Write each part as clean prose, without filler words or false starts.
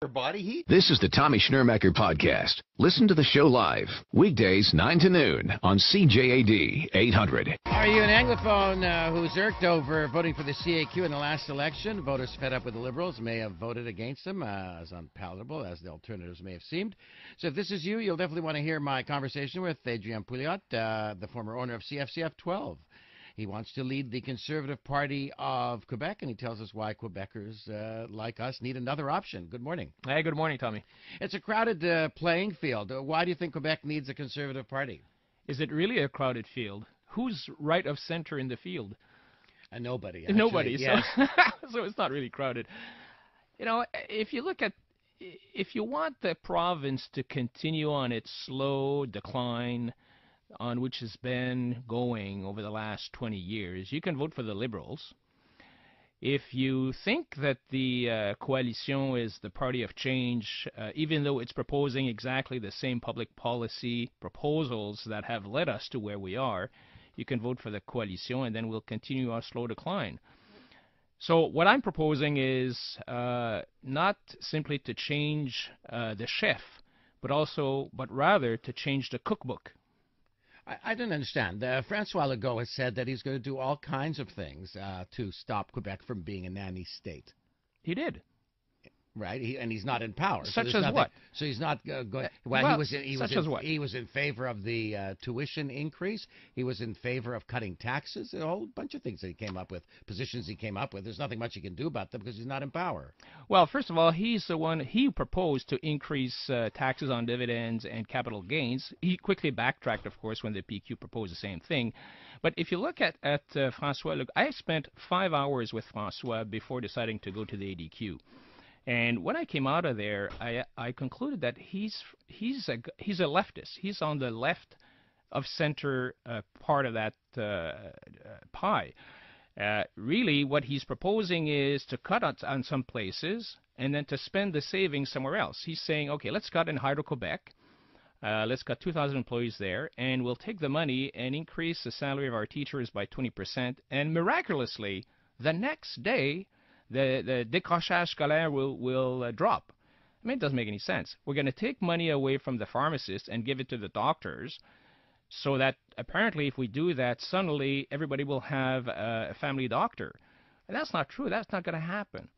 Body heat? This is the Tommy Schnurmacher podcast. Listen to the show live, weekdays 9 to noon on CJAD 800. Are you an Anglophone who's irked over voting for the CAQ in the last election? Voters fed up with the Liberals may have voted against them as unpalatable as the alternatives may have seemed. So if this is you, you'll definitely want to hear my conversation with Adrien Pouliot, the former owner of CFCF 12. He wants to lead the Conservative Party of Quebec, and he tells us why Quebecers like us need another option. Good morning. Hey, good morning, Tommy. It's a crowded playing field. Why do you think Quebec needs a Conservative Party? Is it really a crowded field? Who's right of center in the field? Nobody. Actually. Nobody. Yes. So it's not really crowded. You know, if you want the province to continue on its slow decline on which has been going over the last 20 years, you can vote for the Liberals. If you think that the Coalition is the party of change, even though it's proposing exactly the same public policy proposals that have led us to where we are, you can vote for the Coalition, and then we'll continue our slow decline. So what I'm proposing is not simply to change the chef, but rather to change the cookbook. I don't understand. Francois Legault has said that he's going to do all kinds of things to stop Quebec from being a nanny state. He did. Right, and he's not in power. Such as what? So he's not going. Well, he was in favor of the tuition increase. He was in favor of cutting taxes. A whole bunch of things that he came up with, positions he came up with. There's nothing much he can do about them because he's not in power. Well, first of all, he's the one. He proposed to increase taxes on dividends and capital gains. He quickly backtracked, of course, when the PQ proposed the same thing. But if you look at Francois, look, I spent 5 hours with Francois before deciding to go to the ADQ. And when I came out of there, I concluded that he's a leftist. He's on the left of center part of that pie. Really, what he's proposing is to cut on some places and then to spend the savings somewhere else. He's saying, okay, let's cut in Hydro-Quebec. Let's cut 2,000 employees there, and we'll take the money and increase the salary of our teachers by 20%. And miraculously, the next day, the décrochage scolaire will drop. I mean, it doesn't make any sense. We're going to take money away from the pharmacists and give it to the doctors so that apparently if we do that, suddenly everybody will have a family doctor. And that's not true. That's not going to happen.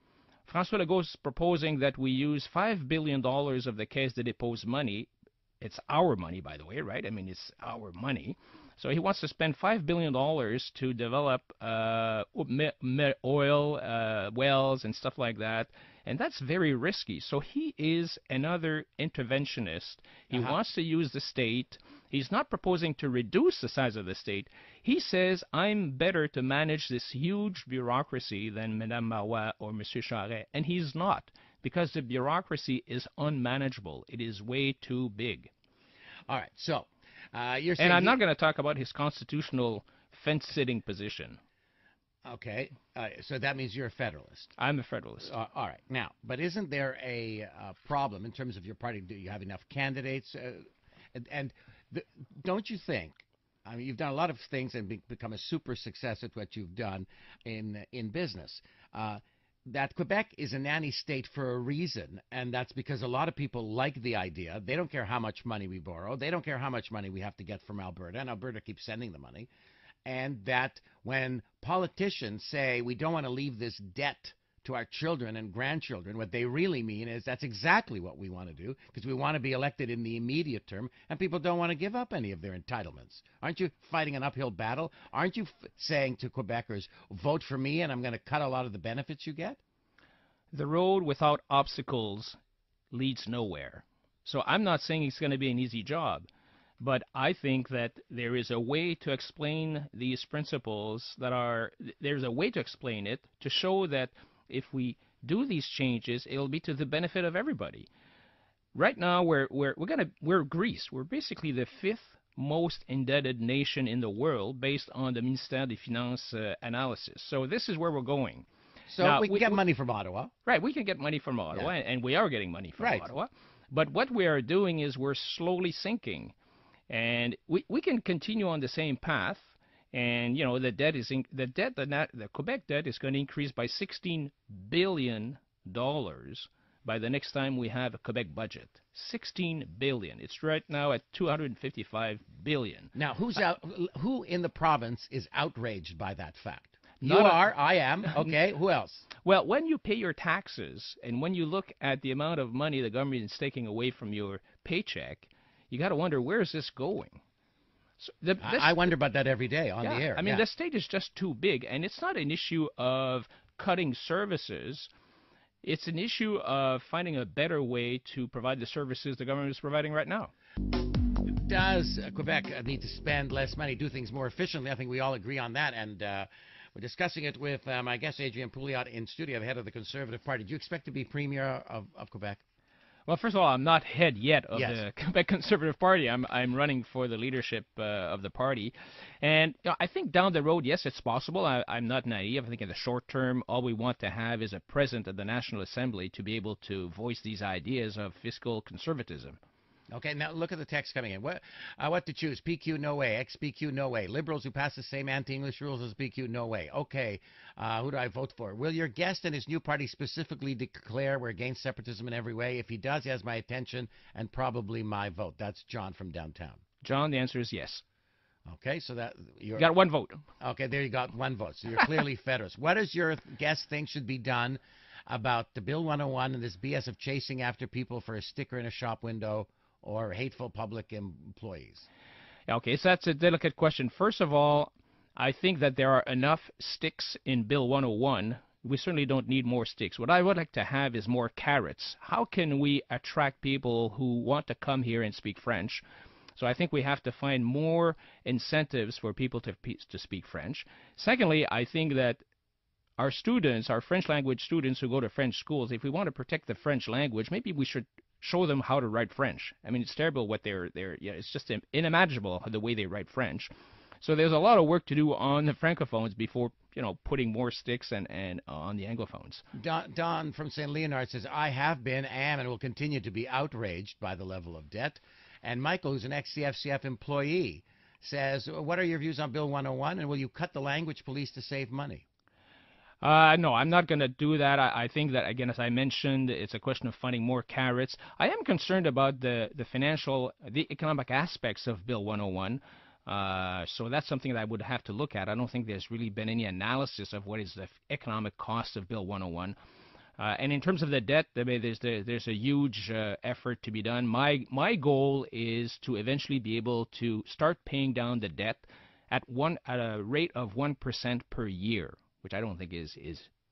François Legault's proposing that we use $5 billion of the Caisse de dépôt money. It's our money, by the way, right? I mean, it's our money. So he wants to spend $5 billion to develop oil wells and stuff like that. And that's very risky. So he is another interventionist. He wants to use the state. He's not proposing to reduce the size of the state. He says, I'm better to manage this huge bureaucracy than Mme Marois or M. Charest. And he's not, because the bureaucracy is unmanageable. It is way too big. All right, so you're saying... And I'm not going to talk about his constitutional fence-sitting position. Okay, so that means you're a Federalist. I'm a Federalist. All right, now, but isn't there a problem in terms of your party? Do you have enough candidates? Don't you think, I mean, you've done a lot of things and become a super success at what you've done in business, that Quebec is a nanny state for a reason, and that's because a lot of people like the idea. They don't care how much money we borrow. They don't care how much money we have to get from Alberta, and Alberta keeps sending the money. And that when politicians say we don't want to leave this debt to our children and grandchildren, what they really mean is that's exactly what we want to do, because we want to be elected in the immediate term, and people don't want to give up any of their entitlements. Aren't you fighting an uphill battle? Aren't you saying to Quebecers, vote for me and I'm going to cut a lot of the benefits you get? The road without obstacles leads nowhere. So I'm not saying it's going to be an easy job, but I think that there is a way to explain these principles there's a way to explain it to show that if we do these changes, it'll be to the benefit of everybody. Right now, we're Greece. We're basically the fifth most indebted nation in the world based on the Ministère des Finances analysis. So this is where we're going. So now, we can get money from Ottawa. Right, we can get money from Ottawa, and we are getting money from Ottawa. But what we are doing is we're slowly sinking. And we can continue on the same path. And, you know, the Quebec debt is going to increase by $16 billion by the next time we have a Quebec budget. 16 billion. It's right now at 255 billion. Now, who in the province is outraged by that fact? You Not a- are, I am. Okay, who else? Well, when you pay your taxes and when you look at the amount of money the government is taking away from your paycheck, you got to wonder, where is this going? So I wonder about that every day on yeah, the air. I mean, the state is just too big, and it's not an issue of cutting services. It's an issue of finding a better way to provide the services the government is providing right now. Does Quebec need to spend less money, do things more efficiently? I think we all agree on that, and we're discussing it with my guest, Adrien Pouliot, in studio, the head of the Conservative Party. Do you expect to be Premier of Quebec? Well, first of all, I'm not head yet of Yes. the Quebec Conservative Party. I'm running for the leadership of the party, and I think down the road, yes, it's possible. I'm not naive. I think in the short term, all we want to have is a president of the National Assembly to be able to voice these ideas of fiscal conservatism. Okay, now look at the text coming in. What to choose? PQ, no way. Ex-PQ, no way. Liberals who pass the same anti-English rules as PQ, no way. Okay, who do I vote for? Will your guest and his new party specifically declare we're against separatism in every way? If he does, he has my attention and probably my vote. That's John from downtown. John, the answer is yes. Okay, so that You got one vote. Okay, there you got one vote. So you're clearly Federalist. What does your guest think should be done about the Bill 101 and this BS of chasing after people for a sticker in a shop window or hateful public employees? Okay, so that's a delicate question. First of all, I think that there are enough sticks in Bill 101. We certainly don't need more sticks. What I would like to have is more carrots. How can we attract people who want to come here and speak French? So I think we have to find more incentives for people to speak French. Secondly, I think that our students, our French language students who go to French schools, if we want to protect the French language, maybe we should show them how to write French. I mean, it's terrible what it's just unimaginable the way they write French. So there's a lot of work to do on the francophones before, putting more sticks and on the anglophones. Don from St. Leonard says, I have been, am, and will continue to be outraged by the level of debt. And Michael, who's an ex-CFCF employee, says, what are your views on Bill 101, and will you cut the language police to save money? No, I'm not going to do that. I think that, again, as I mentioned, it's a question of finding more carrots. I am concerned about the economic aspects of Bill 101. So that's something that I would have to look at. I don't think there's really been any analysis of what is the economic cost of Bill 101. And in terms of the debt, there's a huge effort to be done. My goal is to eventually be able to start paying down the debt at a rate of 1% per year, which I don't think is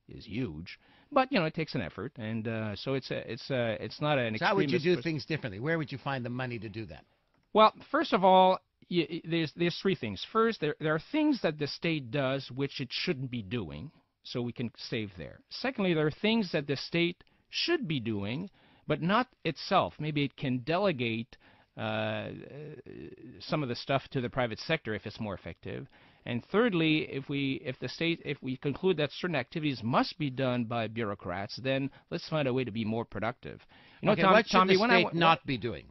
huge, but it takes an effort, and so it's not an. So how would you do things differently? Where would you find the money to do that? Well, first of all, there's three things. First, there are things that the state does which it shouldn't be doing, so we can save there. Secondly, there are things that the state should be doing, but not itself. Maybe it can delegate some of the stuff to the private sector if it's more effective. And thirdly, if we conclude that certain activities must be done by bureaucrats, then let's find a way to be more productive. Okay, what should the state not be doing?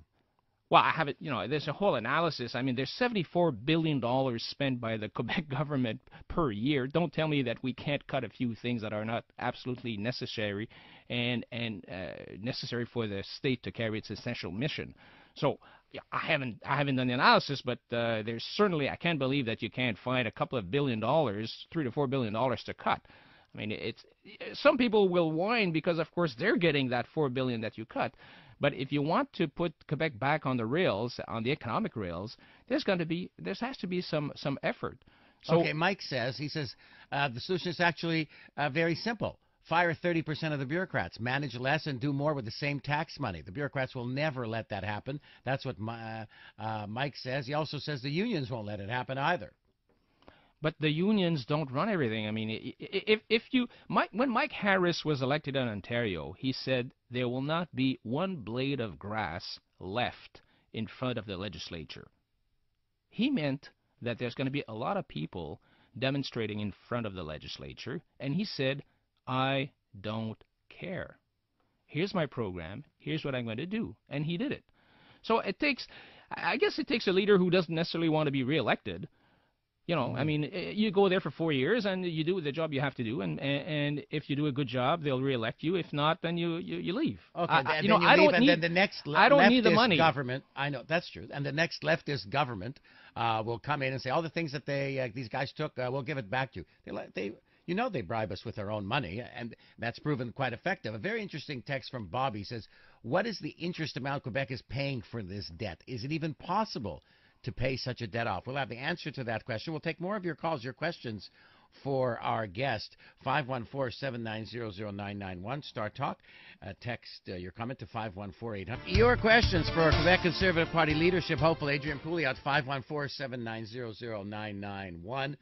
Well, I have it. There's a whole analysis. I mean, there's $74 billion spent by the Quebec government per year. Don't tell me that we can't cut a few things that are not absolutely necessary and necessary for the state to carry its essential mission. So yeah, I haven't done the analysis, but there's certainly, I can't believe that you can't find a couple of $1 billion, $3 to $4 billion to cut. I mean, some people will whine because, of course, they're getting that $4 billion that you cut. But if you want to put Quebec back on the rails, on the economic rails, there has to be some effort. So, okay, Mike says, the solution is actually very simple. Fire 30% of the bureaucrats, manage less and do more with the same tax money. The bureaucrats will never let that happen. That's what Mike says. He also says the unions won't let it happen either. But the unions don't run everything. I mean, when Mike Harris was elected in Ontario, he said there will not be one blade of grass left in front of the legislature. He meant that there's going to be a lot of people demonstrating in front of the legislature, and he said, I don't care. Here's my program. Here's what I'm going to do. And he did it. So I guess it takes a leader who doesn't necessarily want to be reelected. You know, I mean, you go there for 4 years and you do the job you have to do, and if you do a good job, they'll re-elect you. If not, then you leave. Okay, you know, I don't need. Then the next I don't need the leftist money. government. I know that's true. And the next leftist government will come in and say all the things that these guys took, we'll give it back to you. They bribe us with their own money, and that's proven quite effective. A very interesting text from Bobby says, "What is the interest amount Quebec is paying for this debt? Is it even possible to pay such a debt off?" We'll have the answer to that question. We'll take more of your calls, your questions for our guest. 514-790-0991. Star Talk. Text your comment to 514-800. Your questions for Quebec Conservative Party leadership hopeful Adrien Pouliot, 514-790-0991.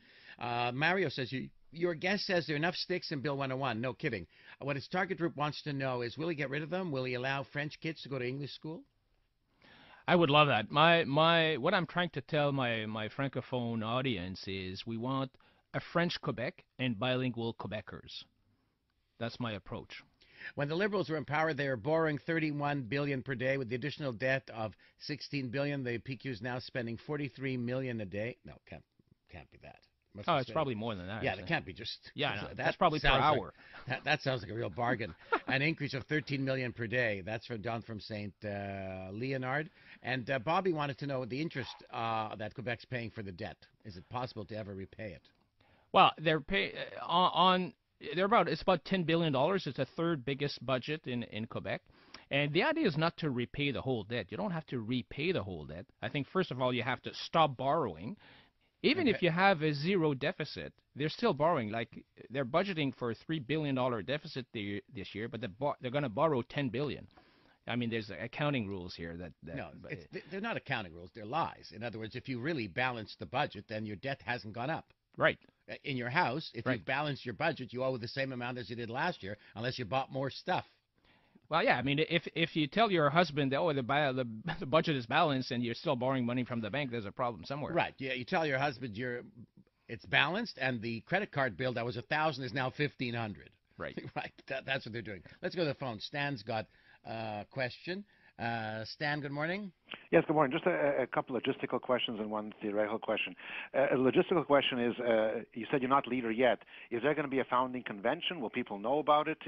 Mario says, your guest says there are enough sticks in Bill 101. No kidding. What his target group wants to know is, will he get rid of them? Will he allow French kids to go to English school? I would love that. What I'm trying to tell my francophone audience is we want a French Quebec and bilingual Quebecers. That's my approach. When the Liberals were in power, they were borrowing $31 billion per day with the additional debt of $16 billion. The PQ is now spending $43 million a day. No, can't be that. It's probably more than that. Yeah, it can't be just. Yeah, no, that's probably per hour. That sounds like a real bargain. An increase of $13 million per day. That's from Don from St. Leonard. And Bobby wanted to know the interest that Quebec's paying for the debt. Is it possible to ever repay it? Well, they're it's about $10 billion. It's the third biggest budget in Quebec. And the idea is not to repay the whole debt. You don't have to repay the whole debt. I think, first of all, you have to stop borrowing. Even if you have a zero deficit, they're still borrowing. Like, they're budgeting for a $3 billion deficit this year, but they're going to borrow $10 billion. I mean, there's accounting rules here they're not accounting rules. They're lies. In other words, if you really balance the budget, then your debt hasn't gone up. Right. In your house, if you balance your budget, you owe the same amount as you did last year, unless you bought more stuff. Well, yeah, I mean, if you tell your husband, the budget is balanced and you're still borrowing money from the bank, there's a problem somewhere. Right. Yeah, you tell your husband it's balanced, and the credit card bill that was $1,000 is now $1,500. Right. Right. That's what they're doing. Let's go to the phone. Stan's got a question. Stan, good morning. Yes, good morning. Just a couple of logistical questions and one theoretical question. A logistical question is, you said you're not leader yet. Is there going to be a founding convention? Will people know about it?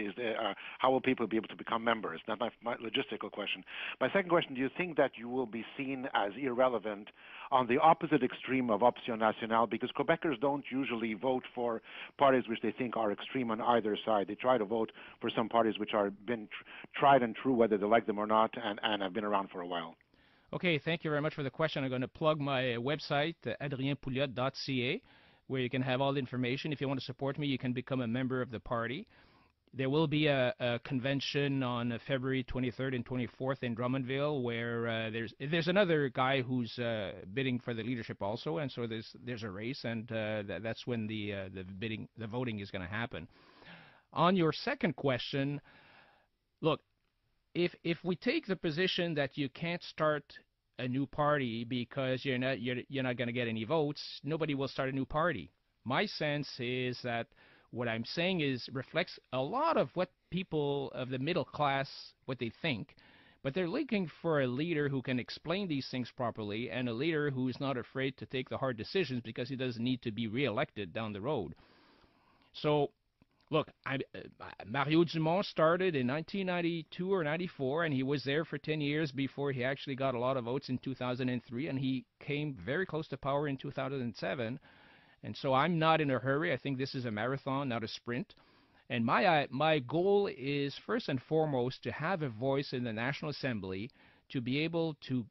How will people be able to become members? That's my logistical question. My second question, do you think that you will be seen as irrelevant on the opposite extreme of Option Nationale? Because Quebecers don't usually vote for parties which they think are extreme on either side. They try to vote for some parties which are been tried and true, whether they like them or not, and have been around for a while. Okay, thank you very much for the question. I'm going to plug my website, adrienpouliot.ca, where you can have all the information. If you want to support me, you can become a member of the party. There will be a convention on February 23rd and 24th in Drummondville, where there's another guy who's bidding for the leadership also, and so there's a race, and that's when the voting is going to happen. On your second question, look, if we take the position that you can't start a new party because you're not going to get any votes, nobody will start a new party. My sense is that what I'm saying reflects a lot of what people of the middle class, what they think, but they're looking for a leader who can explain these things properly, and a leader who is not afraid to take the hard decisions because he doesn't need to be reelected down the road. So, look, Mario Dumont started in 1992 or 94, and he was there for 10 years before he actually got a lot of votes in 2003, and he came very close to power in 2007. And so I'm not in a hurry. I think this is a marathon, not a sprint. And my goal is, first and foremost, to have a voice in the National Assembly to be able to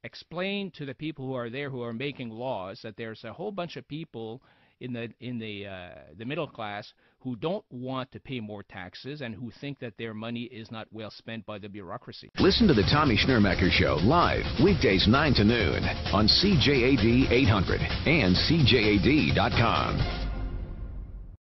explain to the people who are there, who are making laws, that there's a whole bunch of people in the middle class who don't want to pay more taxes and who think that their money is not well spent by the bureaucracy. Listen to the Tommy Schnurmacher Show live weekdays 9 to noon on CJAD 800 and CJAD.com.